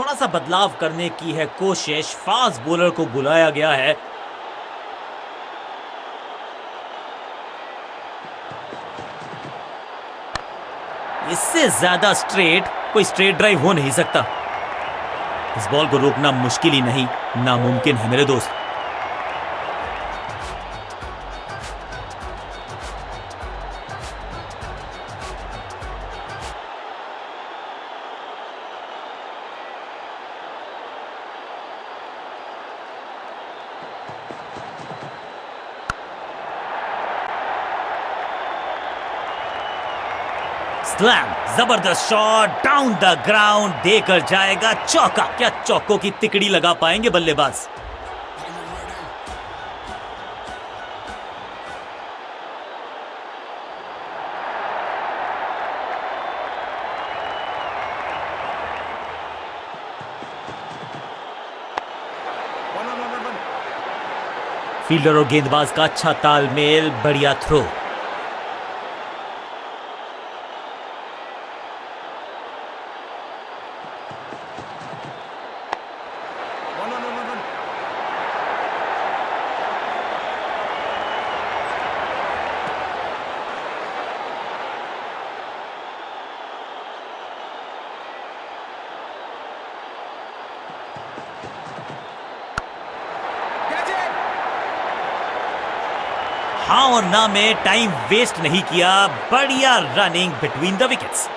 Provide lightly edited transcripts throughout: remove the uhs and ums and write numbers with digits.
थोड़ा सा बदलाव करने की है कोशिश, फास्ट बॉलर को बुलाया गया है। इससे ज्यादा स्ट्रेट कोई स्ट्रेट ड्राइव हो नहीं सकता। इस बॉल को रोकना मुश्किल ही नहीं, नामुमकिन है मेरे दोस्त। स्लैम, जबरदस्त शॉट डाउन द ग्राउंड, देकर जाएगा चौका। क्या चौकों की तिकड़ी लगा पाएंगे बल्लेबाज? फील्डर और गेंदबाज का अच्छा तालमेल, बढ़िया थ्रो। हाँ और ना में टाइम वेस्ट नहीं किया, बढ़िया रनिंग बिटवीन द विकेट्स।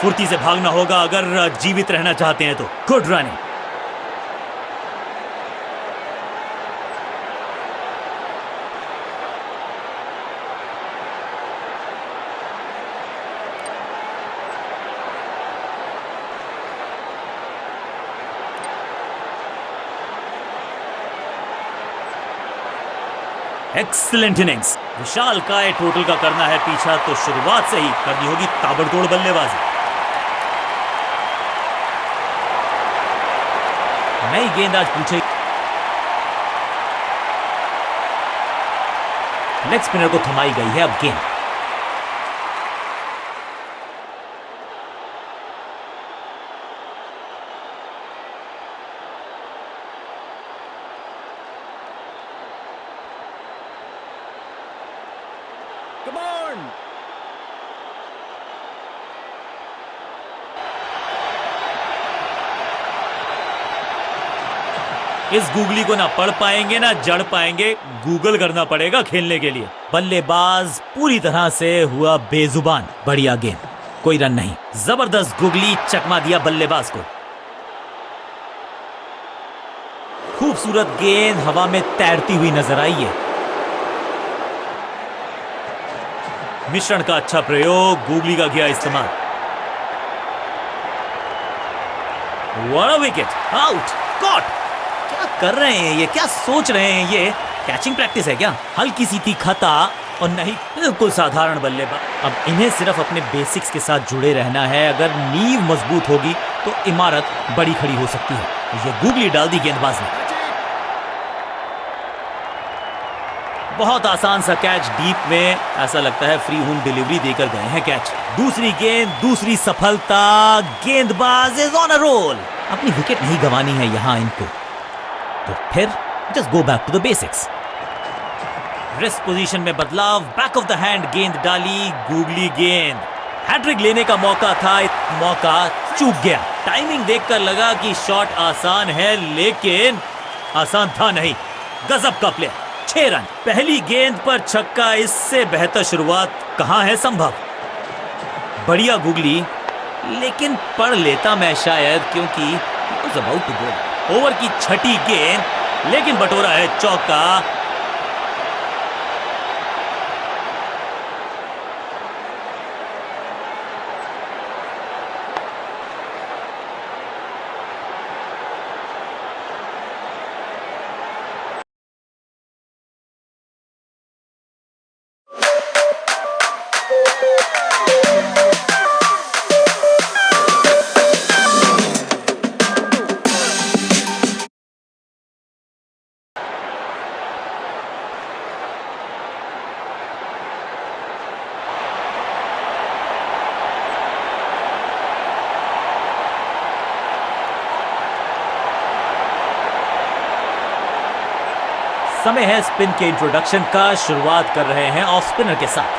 फुर्ती से भागना होगा अगर जीवित रहना चाहते हैं तो। Good running. Excellent innings. Vishal काय टोटल का करना है पीछा, तो शुरुआत से ही करनी होगी ताबड़तोड़ बल्लेबाजी। नई गेंद आज पूछे, लेग स्पिनर को थमाई गई है अब गेंद। Come on! इस गूगली को ना पढ़ पाएंगे ना जड़ पाएंगे, गूगल करना पड़ेगा खेलने के लिए। बल्लेबाज पूरी तरह से हुआ बेजुबान। बढ़िया गेंद, कोई रन नहीं। जबरदस्त गूगली, चकमा दिया बल्लेबाज को। खूबसूरत गेंद हवा में तैरती हुई नजर आई है। मिश्रण का अच्छा प्रयोग, गूगली का किया इस्तेमाल। What a wicket, out, caught. क्या कर रहे हैं ये, क्या सोच रहे हैं ये? कैचिंग प्रैक्टिस है क्या? हल्की सी थी खता और नहीं बिल्कुल साधारण बल्लेबाज। अब इन्हें सिर्फ अपने बेसिक्स के साथ जुड़े रहना है। अगर नींव मजबूत होगी तो इमारत बड़ी खड़ी हो सकती है। ये गूगली डाल दी गेंदबाज ने। बहुत आसान सा कैच डीप में, ऐसा लगता है फ्री होम डिलीवरी देकर गए हैं कैच। दूसरी गेंद, दूसरी सफलता, गेंदबाज इज ऑन अ रोल। अपनी विकेट नहीं गंवानी है यहां इनको, तो फिर just go back to the basics. Wrist position में बदलाव, बैक ऑफ द हैंड गेंद डाली, गूगली गेंद। हैट्रिक लेने का मौका था, मौका चूक गया। टाइमिंग देखकर लगा कि शॉट आसान है, लेकिन आसान था नहीं। गजब का प्ले, 6 रन। पहली गेंद पर छक्का, इससे बेहतर शुरुआत कहां है संभव। बढ़िया गूगली, लेकिन पढ़ लेता मैं शायद, क्योंकि अबाउट टू बॉल। ओवर की छठी गेंद, लेकिन बटोरा है चौका। समय है स्पिन के इंट्रोडक्शन का। शुरुआत कर रहे हैं ऑफ स्पिनर के साथ।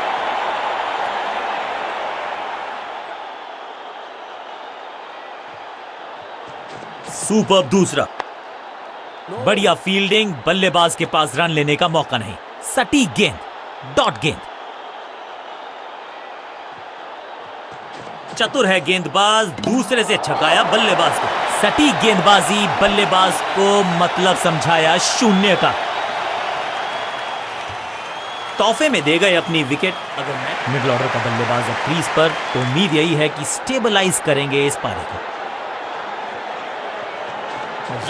सुपर दूसरा, बढ़िया फील्डिंग, बल्लेबाज के पास रन लेने का मौका नहीं। सटीक गेंद, डॉट गेंद। चतुर है गेंदबाज, दूसरे से छकाया बल्लेबाज को। सटीक गेंदबाजी, बल्लेबाज को मतलब समझाया शून्य का। तोहफे में दे गए अपनी विकेट। अगर मैं मिडिल ऑर्डर का बल्लेबाज अब क्रीज पर, तो उम्मीद यही है कि स्टेबलाइज करेंगे इस पारी को।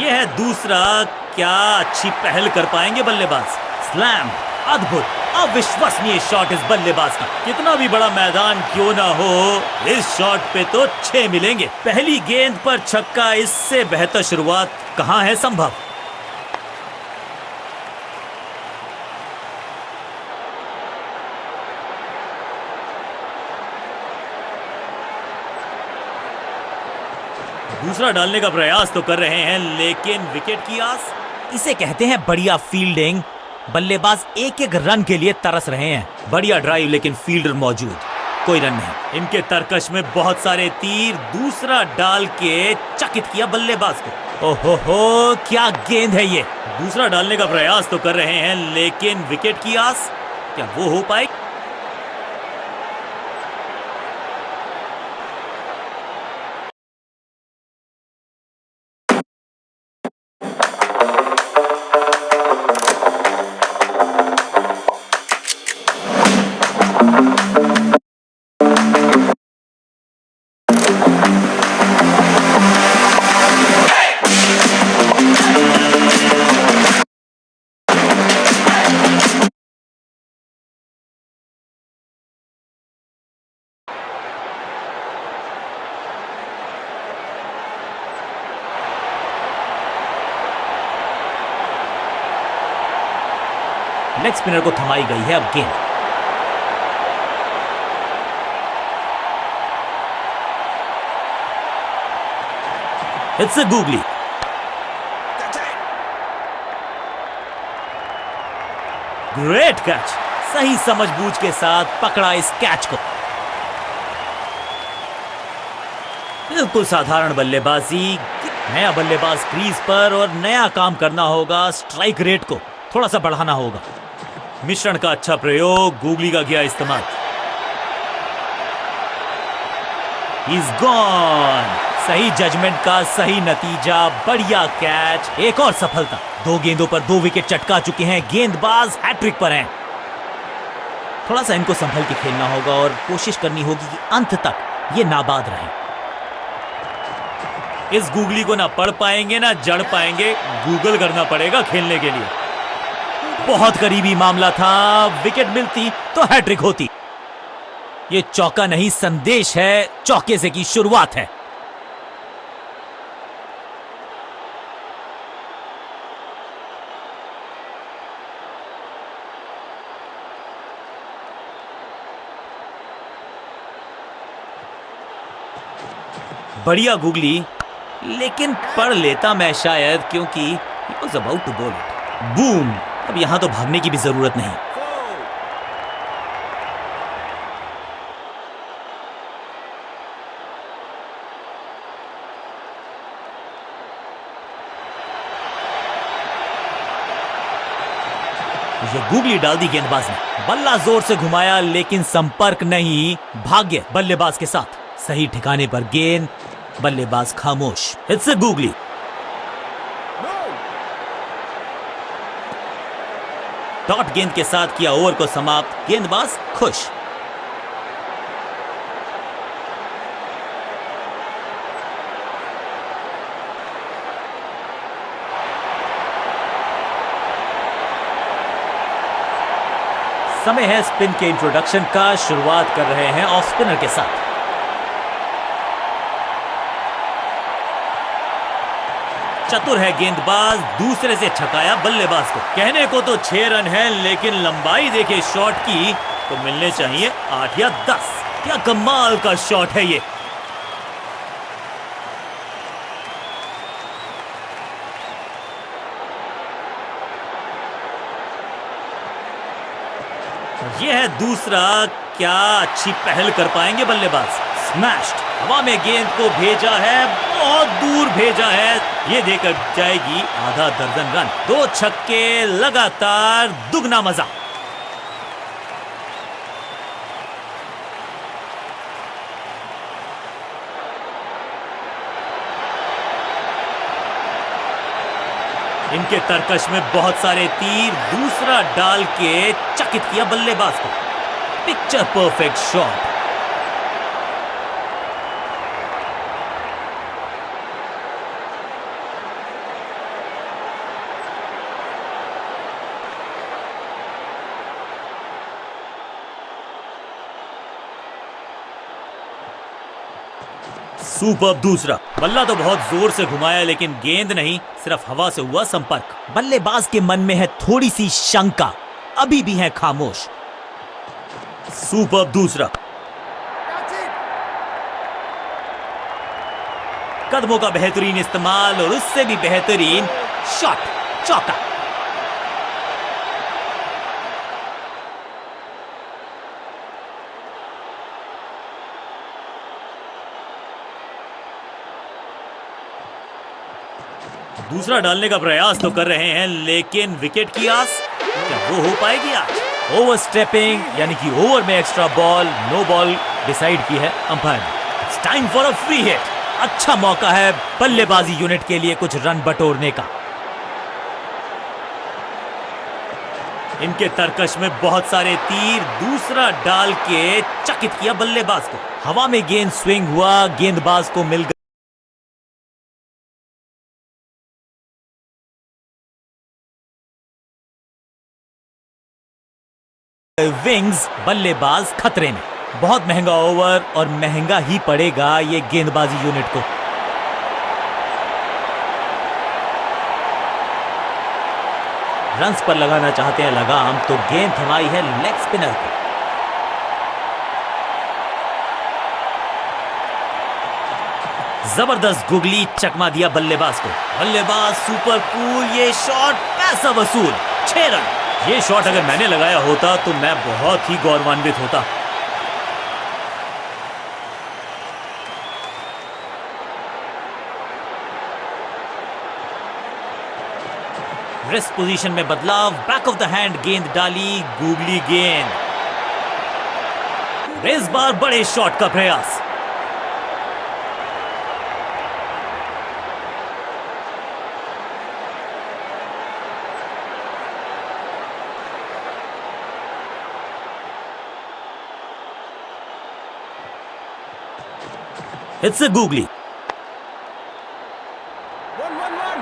यह है दूसरा, क्या अच्छी पहल कर पाएंगे बल्लेबाज। स्लैम, अद्भुत, अविश्वसनीय शॉट इस बल्लेबाज का। कितना भी बड़ा मैदान क्यों ना हो, इस शॉट पे तो 6 मिलेंगे। पहली गेंद पर छक्का, इससे बेहतर शुरुआत कहां है संभव। दूसरा डालने का प्रयास तो कर रहे हैं, लेकिन विकेट की आस। इसे कहते हैं बढ़िया फील्डिंग। बल्लेबाज एक एक रन के लिए तरस रहे हैं। बढ़िया ड्राइव, लेकिन फील्डर मौजूद, कोई रन नहीं। इनके तरकश में बहुत सारे तीर। दूसरा डाल के चकित किया बल्लेबाज को। ओहो, क्या गेंद है ये। दूसरा डालने का प्रयास तो कर रहे हैं, लेकिन विकेट की आस, क्या वो हो पाए। लेग स्पिनर को थमाई गई है अब गेंद। It's a googly. Great catch, सही समझबूझ के साथ पकड़ा इस कैच को। बिल्कुल साधारण बल्लेबाजी। नया बल्लेबाज क्रीज पर और नया काम करना होगा। स्ट्राइक रेट को थोड़ा सा बढ़ाना होगा। मिश्रण का अच्छा प्रयोग, गूगली का किया इस्तेमाल। He's gone। सही जजमेंट का सही नतीजा, बढ़िया कैच, एक और सफलता। 2 गेंदों पर 2 विकेट चटका चुके हैं। गेंदबाज हैट्रिक पर हैं। थोड़ा सा इनको संभल के खेलना होगा और कोशिश करनी होगी कि अंत तक ये नाबाद रहें। इस गूगली को ना पढ़ पाएंगे ना जड़ पाएंगे, गूगल करना पड़ेगा खेलने के लिए। बहुत करीबी मामला था, विकेट मिलती तो हैट्रिक होती। ये चौका नहीं, संदेश है, चौके से की शुरुआत है। बढ़िया गूगली, लेकिन पढ़ लेता मैं शायद, क्योंकि he was about to bowl it। Boom. अब यहां तो भागने की भी जरूरत नहीं। ये गूगली डाल दी गेंदबाज ने। बल्ला जोर से घुमाया, लेकिन संपर्क नहीं। भाग्य बल्लेबाज के साथ। सही ठिकाने पर गेंद, बल्लेबाज खामोश। It's a googly. डॉट गेंद के साथ किया ओवर को समाप्त। गेंदबाज खुश। समय है स्पिन के इंट्रोडक्शन का। शुरुआत कर रहे हैं ऑफ स्पिनर के साथ। चतुर है गेंदबाज, दूसरे से छकाया बल्लेबाज को। कहने को तो 6 रन है, लेकिन लंबाई देखे शॉट की तो मिलने चाहिए 8 या 10। क्या कमाल का शॉट है ये। यह है दूसरा। क्या अच्छी पहल कर पाएंगे बल्लेबाज। स्मैश्ड, हवा में गेंद को भेजा है, बहुत दूर भेजा है। ये देकर जाएगी आधा दर्जन रन। 2 छक्के लगातार, दुगना मजा। इनके तरकश में बहुत सारे तीर, दूसरा डाल के चकित किया बल्लेबाज को। Picture perfect shot. सुपर दूसरा। बल्ला तो बहुत जोर से घुमाया, लेकिन गेंद नहीं, सिर्फ हवा से हुआ संपर्क। बल्लेबाज के मन में है थोड़ी सी शंका, अभी भी है खामोश। सुपर दूसरा। कदमों का बेहतरीन इस्तेमाल और उससे भी बेहतरीन शॉट, चौका। दूसरा डालने का प्रयास तो कर रहे हैं, लेकिन विकेट की आस, क्या वो हो पाएगी आज? ओवर स्टेपिंग, यानी कि ओवर में extra ball, no ball decide की है अंपायर ने। It's time for a free hit. अच्छा मौका है बल्लेबाजी यूनिट के लिए कुछ रन बटोरने का। इनके तरकश में बहुत सारे तीर, दूसरा डाल के चकित किया बल्लेबाज को। हवा में गेंद स्विंग हुआ, गेंदबाज को मिल गया विंग्स। बल्लेबाज खतरे में। बहुत महंगा ओवर और महंगा ही पड़ेगा ये गेंदबाजी यूनिट को। रन्स पर लगाना चाहते हैं लगाम, तो गेंद थमाई है लेग स्पिनर को। जबरदस्त गुगली, चकमा दिया बल्लेबाज को। बल्लेबाज सुपर कूल, ये शॉट पैसा वसूल। 6 रन। ये शॉट अगर मैंने लगाया होता तो मैं बहुत ही गौरवान्वित होता। रेस्ट पोजीशन में बदलाव, बैक ऑफ द हैंड गेंद डाली, गूगली गेंद। इस बार बड़े शॉट का प्रयास। It's a googly. 1-1-1.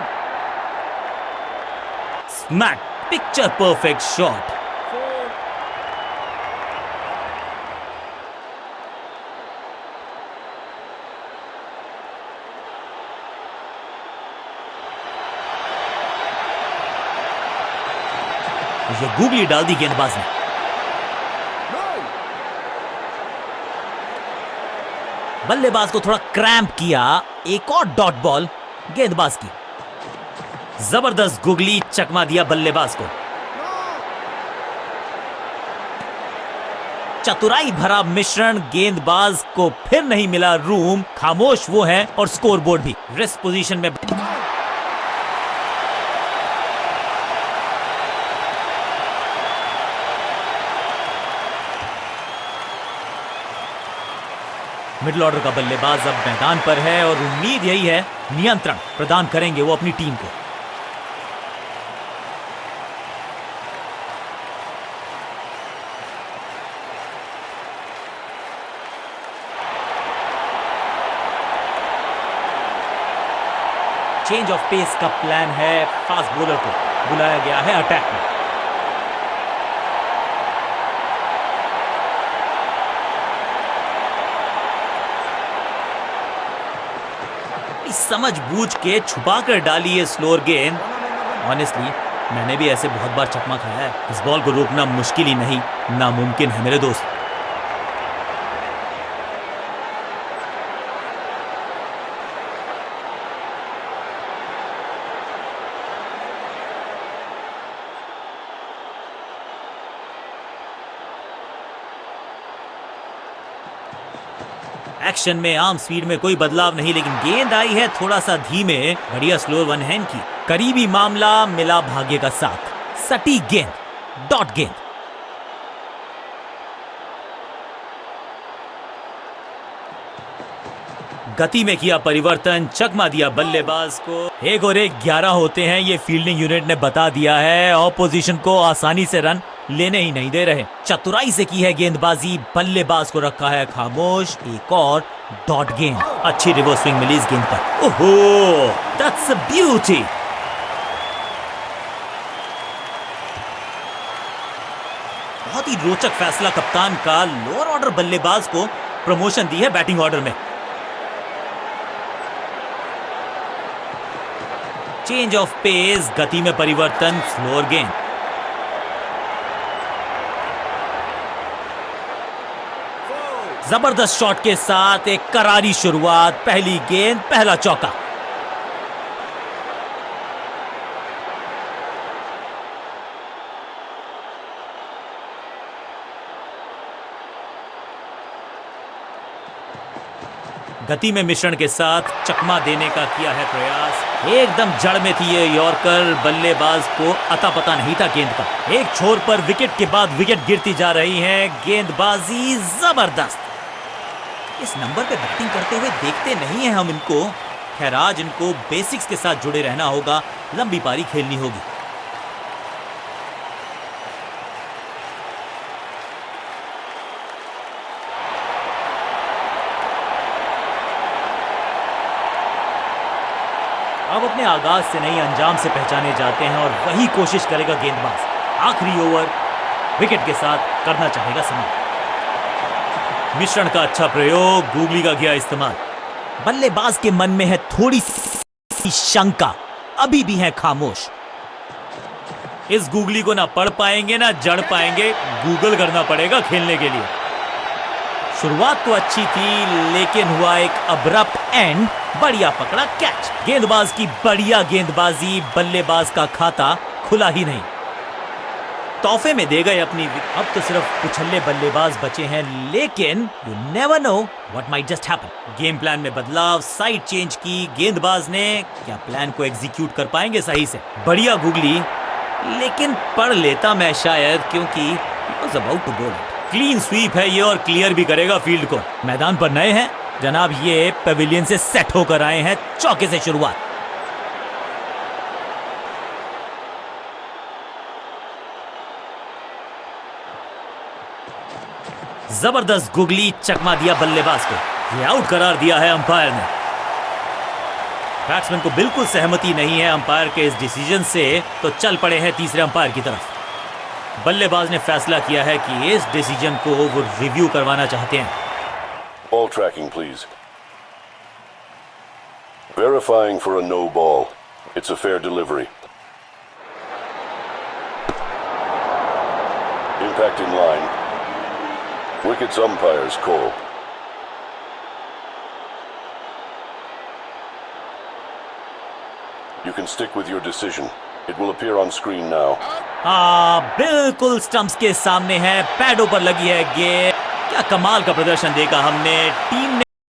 Smack. Picture perfect shot. 4. ये गूगली डाल दी गेंदबाज ने। बल्लेबाज को थोड़ा क्रैम्प किया, एक और डॉट बॉल गेंदबाज की। जबरदस्त गुगली, चकमा दिया बल्लेबाज को। चतुराई भरा मिश्रण, गेंदबाज को फिर नहीं मिला रूम, खामोश वो है और स्कोरबोर्ड भी। रेस्ट पोजीशन में मिडिल ऑर्डर का बल्लेबाज अब मैदान पर है और उम्मीद यही है नियंत्रण प्रदान करेंगे वो अपनी टीम को। चेंज ऑफ पेस का प्लान है, फास्ट बॉलर को बुलाया गया है अटैक में। समझबूझ के छुपा कर डाली है स्लोअर गेंद। ऑनेस्टली मैंने भी ऐसे बहुत बार चकमा खाया है। इस बॉल को रोकना मुश्किल ही नहीं, नामुमकिन है मेरे दोस्त। एक्शन में आम स्पीड में कोई बदलाव नहीं, लेकिन गेंद आई है थोड़ा सा धीमे। बढ़िया स्लोअर वन हैंड की। करीबी मामला, मिला भाग्य का साथ। सटीक गेंद, डॉट गेंद। गति में किया परिवर्तन, चकमा दिया बल्लेबाज को। 1 और 1 11 होते हैं, ये फील्डिंग यूनिट ने बता दिया है। ऑपोजिशन को आसानी से रन लेने ही नहीं दे रहे। चतुराई से की है गेंदबाजी, बल्लेबाज को रखा है खामोश। एक और डॉट गेंद। अच्छी रिवर्स स्विंग मिली इस गेंद पर। ओहो, दैट्स अ ब्यूटी। बहुत ही रोचक फैसला कप्तान का। लोअर ऑर्डर बल्लेबाज को प्रमोशन दी है बैटिंग ऑर्डर में। चेंज ऑफ पेस, गति में परिवर्तन, स्लोअर गेंद। जबरदस्त शॉट के साथ एक करारी शुरुआत। पहली गेंद, पहला चौका। गति में मिश्रण के साथ चकमा देने का किया है प्रयास। एकदम जड़ में थी ये यॉर्कर। बल्लेबाज को अता पता नहीं था गेंद का। एक छोर पर विकेट के बाद विकेट गिरती जा रही है। गेंदबाजी जबरदस्त। इस नंबर पे बैटिंग करते हुए देखते नहीं है हम इनको। खैर, आज इनको बेसिक्स के साथ जुड़े रहना होगा। लंबी पारी खेलनी होगी। अब अपने आगाज से नहीं, अंजाम से पहचाने जाते हैं और वही कोशिश करेगा गेंदबाज। आखिरी ओवर विकेट के साथ करना चाहेगा समाप्त। मिश्रण का अच्छा प्रयोग, गूगली का किया इस्तेमाल। बल्लेबाज के मन में है थोड़ी सी शंका, अभी भी है खामोश। इस गूगली को ना पढ़ पाएंगे ना जड़ पाएंगे। गूगल करना पड़ेगा खेलने के लिए। शुरुआत तो अच्छी थी, लेकिन हुआ एक अब्रप्ट एंड। बढ़िया पकड़ा कैच। गेंदबाज की बढ़िया गेंदबाजी, बल्लेबाज का खाता खुला ही नहीं। तोहफे में दे गए अपनी। अब तो सिर्फ उछल्ले बल्लेबाज बचे हैं, लेकिन you never know what might just happen. Game plan में बदलाव, साइड चेंज की गेंदबाज ने। क्या प्लान को एग्जीक्यूट कर पाएंगे सही से? बढ़िया गूगली, लेकिन पढ़ लेता मैं शायद, क्योंकि was about to bowl it. Clean sweep है ये और क्लियर भी करेगा फील्ड को। मैदान पर नए हैं जनाब, ये पेविलियन से सेट होकर आए हैं। चौके से शुरुआत। जबरदस्त गुगली, चकमा दिया बल्लेबाज को। ये आउट करार दिया है अंपायर ने। बैट्समैन को बिल्कुल सहमति नहीं है अंपायर के इस डिसीजन से, तो चल पड़े हैं तीसरे अंपायर की तरफ। बल्लेबाज ने फैसला किया है कि इस डिसीजन को वो रिव्यू करवाना चाहते हैं। Ball tracking, please. Verifying for a no ball. It's a fair delivery. Impact in line. Wickets umpire's call. You can stick with your decision. It will appear on screen now. बिल्कुल stumps के सामने है। पैडों पर लगी है गेंद। क्या कमाल का प्रदर्शन देखा हमने। टीम ने